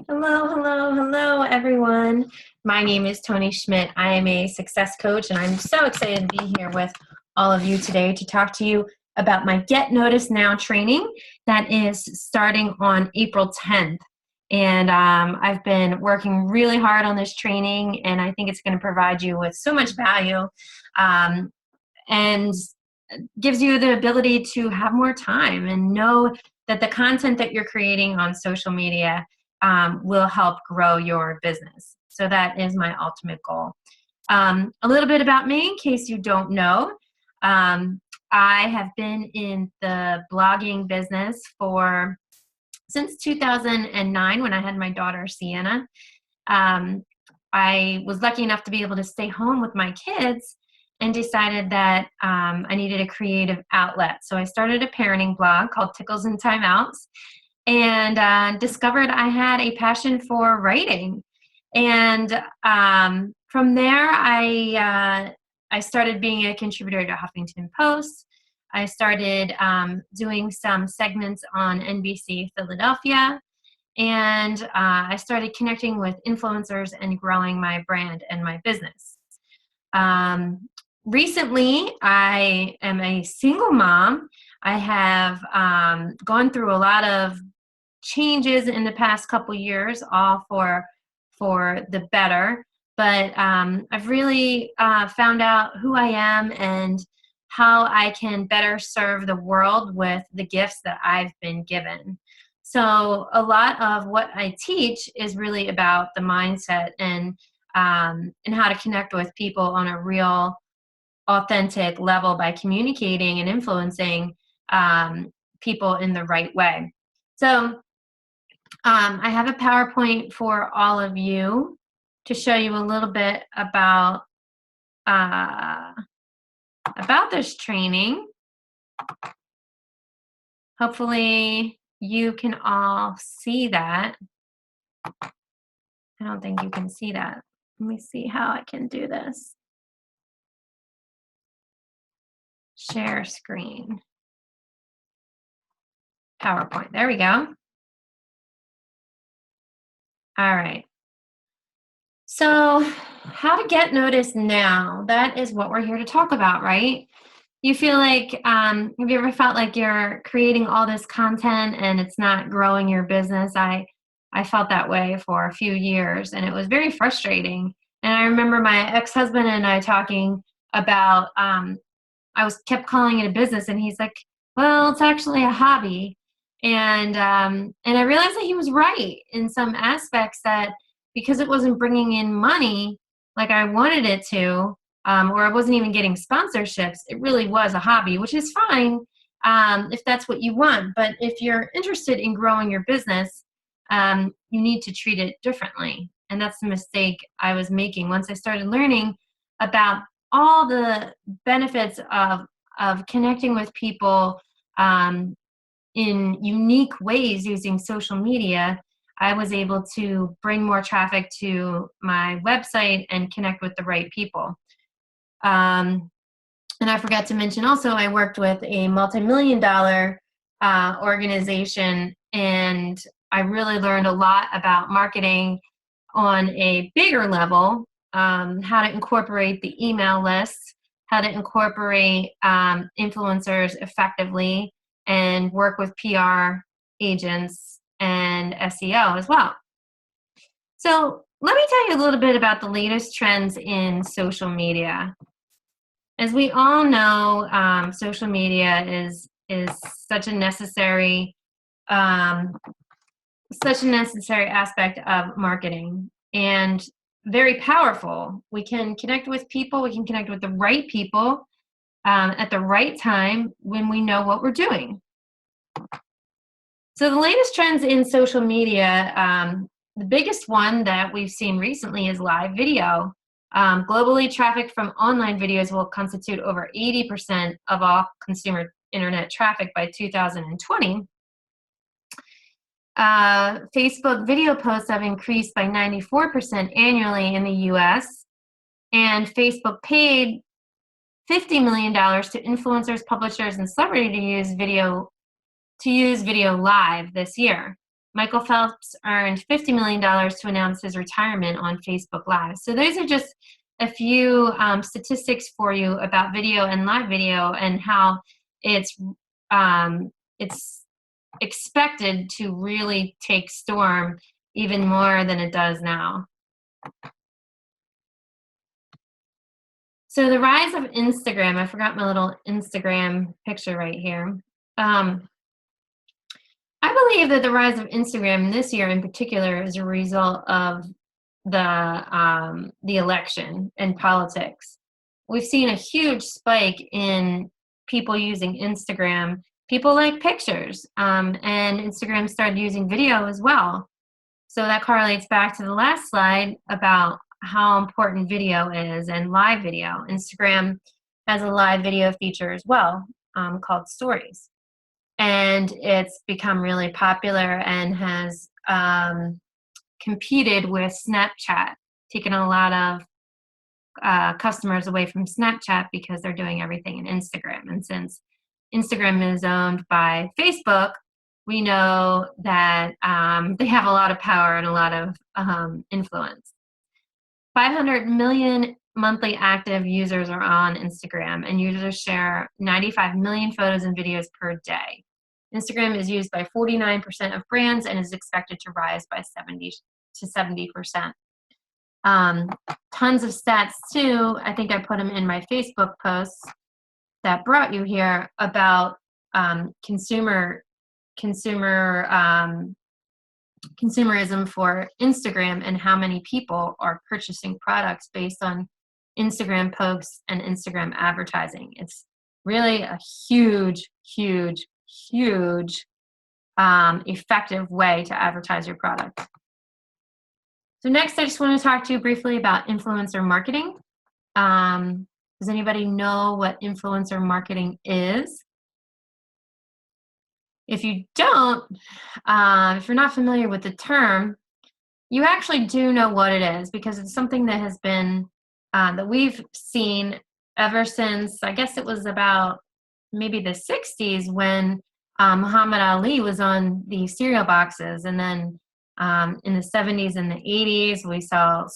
Hello, hello, hello, everyone. My name is Toni Schmidt. I am a success coach, and I'm so excited to be here with all of you today to talk to you about my Get Noticed Now training that is starting on April 10th. And I've been working really hard on this training, and I think it's going to provide you with so much value and gives you the ability to have more time and know that the content that you're creating on social media will help grow your business. So that is my ultimate goal. A little bit about me in case you don't know. I have been in the blogging business since 2009 when I had my daughter Sienna. I was lucky enough to be able to stay home with my kids and decided that I needed a creative outlet. So I started a parenting blog called Tickles and Timeouts, and discovered I had a passion for writing. And from there, I started being a contributor to Huffington Post. I started doing some segments on NBC Philadelphia, and I started connecting with influencers and growing my brand and my business. Recently, I am a single mom. I have gone through a lot of changes in the past couple years, all for the better. But I've really found out who I am and how I can better serve the world with the gifts that I've been given. So a lot of what I teach is really about the mindset and how to connect with people on a real, authentic level by communicating and influencing people in the right way. So I have a PowerPoint for all of you to show you a little bit about this training. Hopefully you can all see that. I don't think you can see that. Let me see how I can do this. Share screen. PowerPoint. There we go. All right. So how to get noticed now? That is what we're here to talk about, right? You feel like, have you ever felt like you're creating all this content and it's not growing your business? I felt that way for a few years, and it was very frustrating. And I remember my ex-husband and I talking about, kept calling it a business, and he's like, well, it's actually a hobby. And I realized that he was right in some aspects, that because it wasn't bringing in money like I wanted it to, or I wasn't even getting sponsorships, it really was a hobby, which is fine if that's what you want. But if you're interested in growing your business, you need to treat it differently. And that's the mistake I was making once I started learning about all the benefits of connecting with people in unique ways using social media. I was able to bring more traffic to my website and connect with the right people. And I forgot to mention also, I worked with a multi-million-dollar organization, and I really learned a lot about marketing on a bigger level, how to incorporate the email list, how to incorporate influencers effectively, and work with PR agents and SEO as well. So let me tell you a little bit about the latest trends in social media. As we all know, social media is such a necessary aspect of marketing, and very powerful. We can connect with people. We can connect with the right people at the right time when we know what we're doing. So the latest trends in social media, the biggest one that we've seen recently is live video. Globally, traffic from online videos will constitute over 80% of all consumer internet traffic by 2020. Facebook video posts have increased by 94% annually in the US, and Facebook paid $50 million to influencers, publishers, and celebrities to use video live this year. Michael Phelps earned $50 million to announce his retirement on Facebook Live. So those are just a few statistics for you about video and live video and how it's expected to really take storm even more than it does now. So the rise of Instagram, I forgot my little Instagram picture right here. I believe that the rise of Instagram this year in particular is a result of the election and politics. We've seen a huge spike in people using Instagram. People like pictures, and Instagram started using video as well. So that correlates back to the last slide about how important video is and live video. Instagram has a live video feature as well, called Stories. And it's become really popular and has competed with Snapchat, taken a lot of customers away from Snapchat because they're doing everything in Instagram. And since Instagram is owned by Facebook, we know that they have a lot of power and a lot of influence. 500 million monthly active users are on Instagram, and users share 95 million photos and videos per day. Instagram is used by 49% of brands and is expected to rise by 70 to 70%. Tons of stats too. I think I put them in my Facebook posts that brought you here about consumerism for Instagram and how many people are purchasing products based on Instagram posts and Instagram advertising. It's really a huge, huge, huge effective way to advertise your product. So next, I just want to talk to you briefly about influencer marketing. Does anybody know what influencer marketing is? If you don't, if you're not familiar with the term, you actually do know what it is because it's something that has been, that we've seen ever since, I guess it was about maybe the 60s when Muhammad Ali was on the cereal boxes. And then in the 70s and the 80s, we saw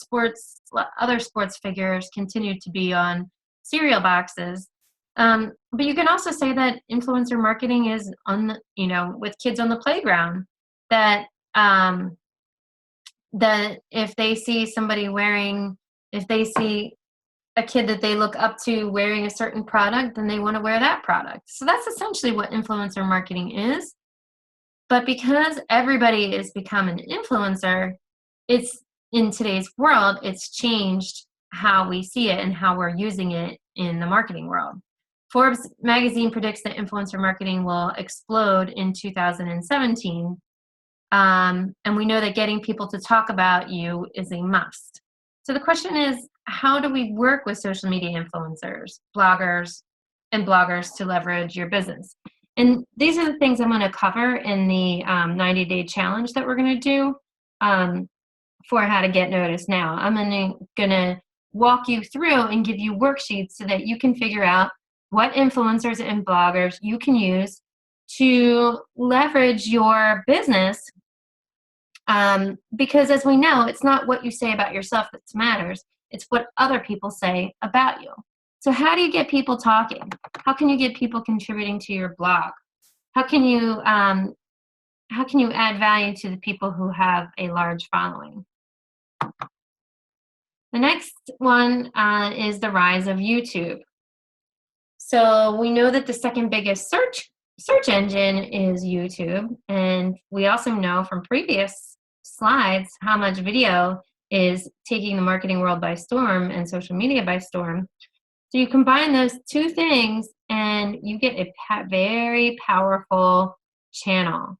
other sports figures continue to be on cereal boxes. But you can also say that influencer marketing is with kids on the playground, that if they see if they see a kid that they look up to wearing a certain product, then they want to wear that product. So that's essentially what influencer marketing is. But because everybody is becoming an influencer, in today's world, it's changed how we see it and how we're using it in the marketing world. Forbes magazine predicts that influencer marketing will explode in 2017. And we know that getting people to talk about you is a must. So the question is, how do we work with social media influencers, bloggers to leverage your business? And these are the things I'm going to cover in the 90-day challenge that we're going to do for how to get noticed now. I'm going to walk you through and give you worksheets so that you can figure out what influencers and bloggers you can use to leverage your business. Because as we know, it's not what you say about yourself that matters. It's what other people say about you. So how do you get people talking? How can you get people contributing to your blog? How can you add value to the people who have a large following? The next one is the rise of YouTube. So we know that the second biggest search engine is YouTube, and we also know from previous slides how much video is taking the marketing world by storm and social media by storm. So you combine those two things and you get a very powerful channel.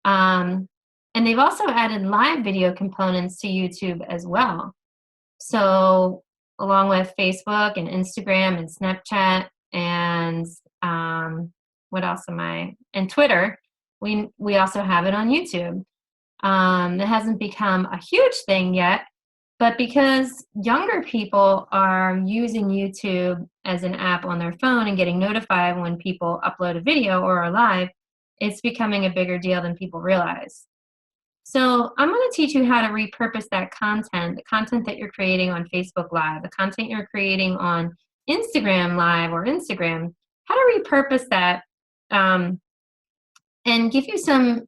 And they've also added live video components to YouTube as well. So along with Facebook and Instagram and Snapchat and what else and Twitter, we also have it on YouTube. It hasn't become a huge thing yet, but because younger people are using YouTube as an app on their phone and getting notified when people upload a video or are live, it's becoming a bigger deal than people realize. So I'm going to teach you how to repurpose that content, the content that you're creating on Facebook Live, the content you're creating on Instagram Live or Instagram, how to repurpose that, um, and give you some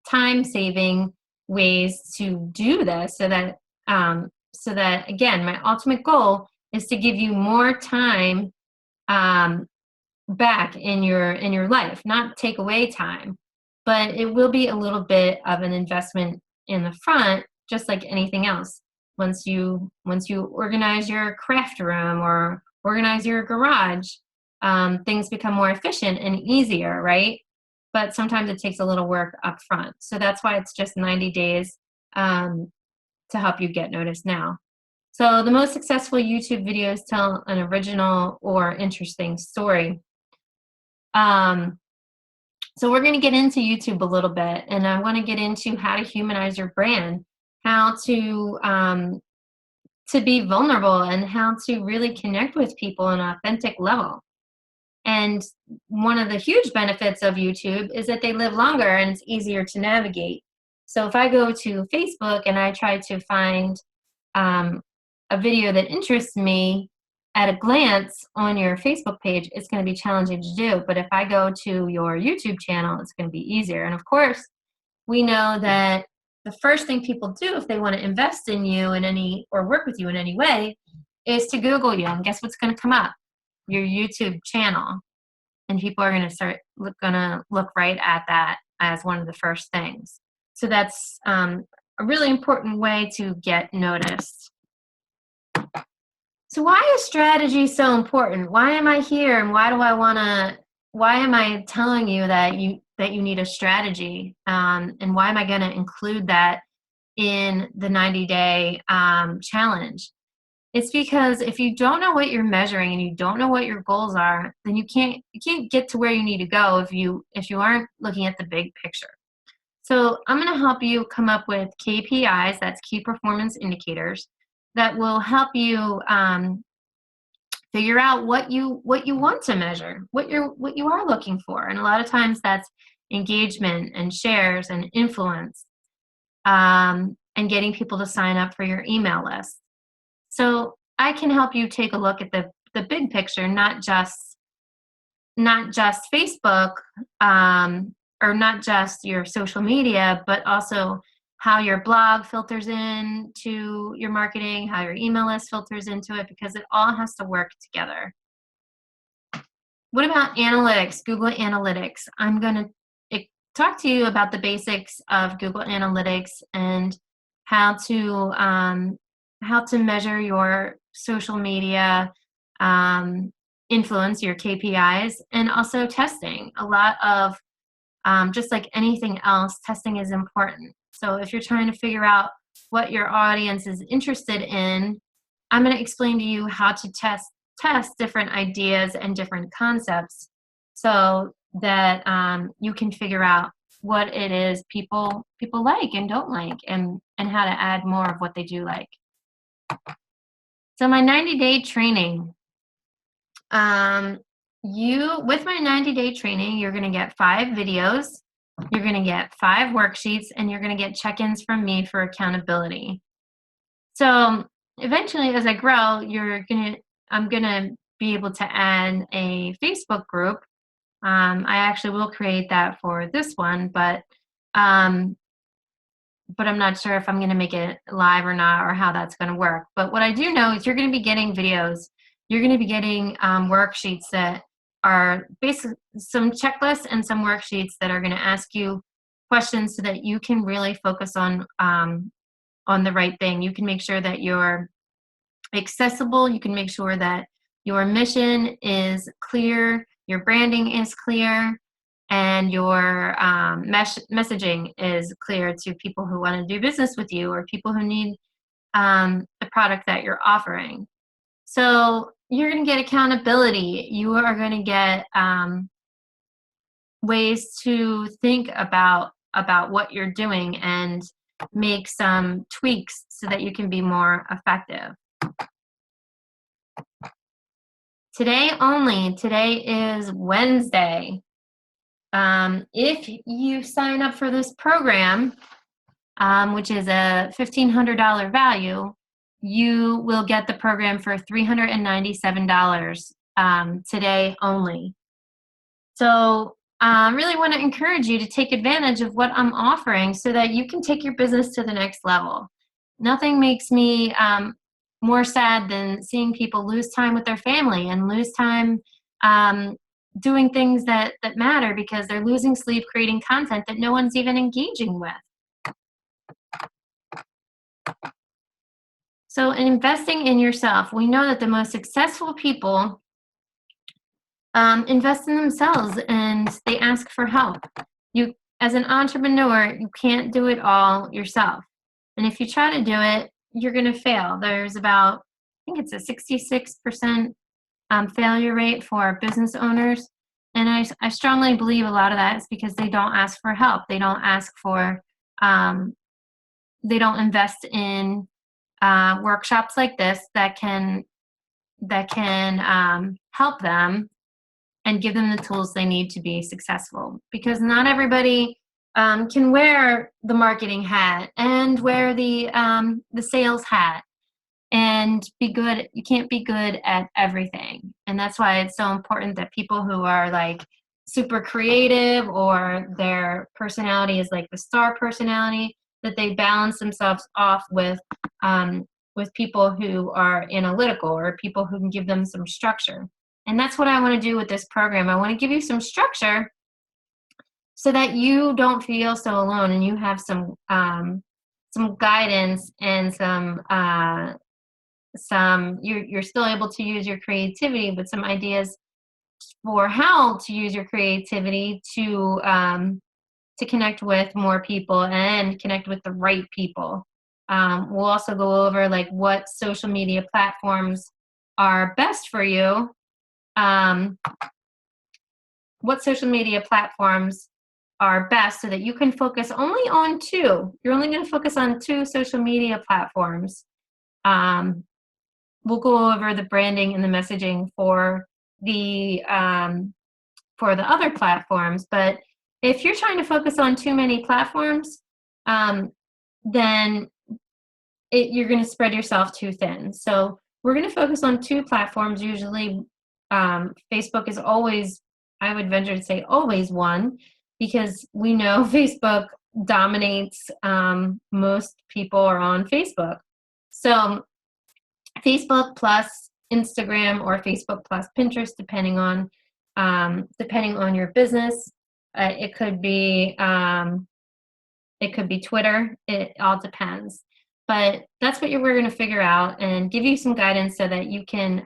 time saving ways to do this, so that again, my ultimate goal is to give you more time, um, back in your life, not take away time, but it will be a little bit of an investment in the front, just like anything else. Once you organize your craft room or organize your garage, things become more efficient and easier, right? But sometimes it takes a little work up front. So that's why it's just 90 days, um, to help you get noticed now. So the most successful YouTube videos tell an original or interesting story. Um, so we're going to get into YouTube a little bit, and I want to get into how to humanize your brand, how to be vulnerable, and how to really connect with people on an authentic level. And one of the huge benefits of YouTube is that they live longer and it's easier to navigate. So if I go to Facebook and I try to find, um, a video that interests me at a glance on your Facebook page, it's going to be challenging to do. But if I go to your YouTube channel, it's going to be easier. And of course, we know that the first thing people do if they want to invest in you in any or work with you in any way is to Google you. And guess what's going to come up? Your YouTube channel. And people are going to look right at that as one of the first things. So that's, a really important way to get noticed. So why is strategy so important? Why am I here, and why am I telling you that you need a strategy? And why am I going to include that in the 90-day challenge? It's because if you don't know what you're measuring and you don't know what your goals are, then you can't get to where you need to go if you aren't looking at the big picture. So I'm going to help you come up with KPIs, that's key performance indicators, that will help you, figure out what you want to measure, what you are looking for. And a lot of times that's engagement and shares and influence, and getting people to sign up for your email list. So I can help you take a look at the big picture, not just Facebook, or not just your social media, but also how your blog filters in to your marketing, how your email list filters into it, because it all has to work together. What about analytics, Google Analytics? I'm going to talk to you about the basics of Google Analytics and how to measure your social media, influence, your KPIs, and also testing. A lot of, just like anything else, testing is important. So if you're trying to figure out what your audience is interested in, I'm going to explain to you how to test different ideas and different concepts so that, you can figure out what it is people like and don't like, and how to add more of what they do like. So my 90-day training, with my 90-day training, you're going to get 5 videos, you're going to get 5 worksheets, and you're going to get check-ins from me for accountability. So eventually, as I grow, I'm going to be able to add a Facebook group. I actually will create that for this one, but I'm not sure if I'm going to make it live or not, or how that's going to work. But what I do know is you're going to be getting videos. You're going to be getting, worksheets that are basically some checklists and some worksheets that are going to ask you questions so that you can really focus on the right thing. You can make sure that you're accessible. You can make sure that your mission is clear, your branding is clear, and your, messaging is clear to people who want to do business with you, or people who need, the product that you're offering. So you're going to get accountability. You are going to get, ways to think about what you're doing and make some tweaks so that you can be more effective. Today is Wednesday. If you sign up for this program, which is a $1,500 value, you will get the program for $397 today only. So I really want to encourage you to take advantage of what I'm offering so that you can take your business to the next level. Nothing makes me more sad than seeing people lose time with their family and lose time um, doing things that matter because they're losing sleep creating content that no one's even engaging with. So, in investing in yourself, we know that the most successful people invest in themselves and they ask for help. You, as an entrepreneur, you can't do it all yourself. And if you try to do it, you're going to fail. There's about, I think it's a 66% failure rate for business owners. And I strongly believe a lot of that is because they don't ask for help. They don't ask for, they don't invest in workshops like this that can help them and give them the tools they need to be successful. Because not everybody can wear the marketing hat and wear the sales hat and be good. You can't be good at everything, and that's why it's so important that people who are like super creative or their personality is like the star personality, that they balance themselves off with people who are analytical or people who can give them some structure. And that's what I want to do with this program. I want to give you some structure so that you don't feel so alone and you have some guidance and you're still able to use your creativity, but some ideas for how to use your creativity to connect with more people and connect with the right people. We'll also go over like what social media platforms are best for you. What social media platforms are best so that you can focus only on two. You're only going to focus on two social media platforms. We'll go over the branding and the messaging for the other platforms. But if you're trying to focus on too many platforms, then you're going to spread yourself too thin. So we're going to focus on two platforms. Usually, Facebook is always, I would venture to say, always one, because we know Facebook dominates. Most people are on Facebook. So Facebook plus Instagram or Facebook plus Pinterest, depending on your business. It could be Twitter. It all depends. But that's what we're going to figure out and give you some guidance so that you can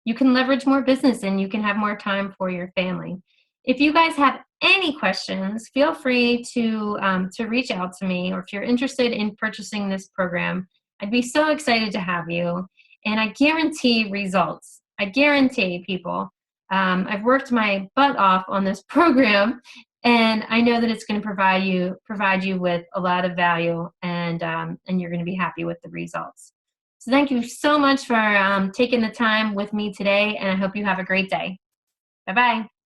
leverage more business and you can have more time for your family. If you guys have any questions, feel free to reach out to me, or if you're interested in purchasing this program, I'd be so excited to have you. And I guarantee results. I guarantee, people. I've worked my butt off on this program, and I know that it's going to provide you with a lot of value, and you're going to be happy with the results. So thank you so much for taking the time with me today, and I hope you have a great day. Bye-bye.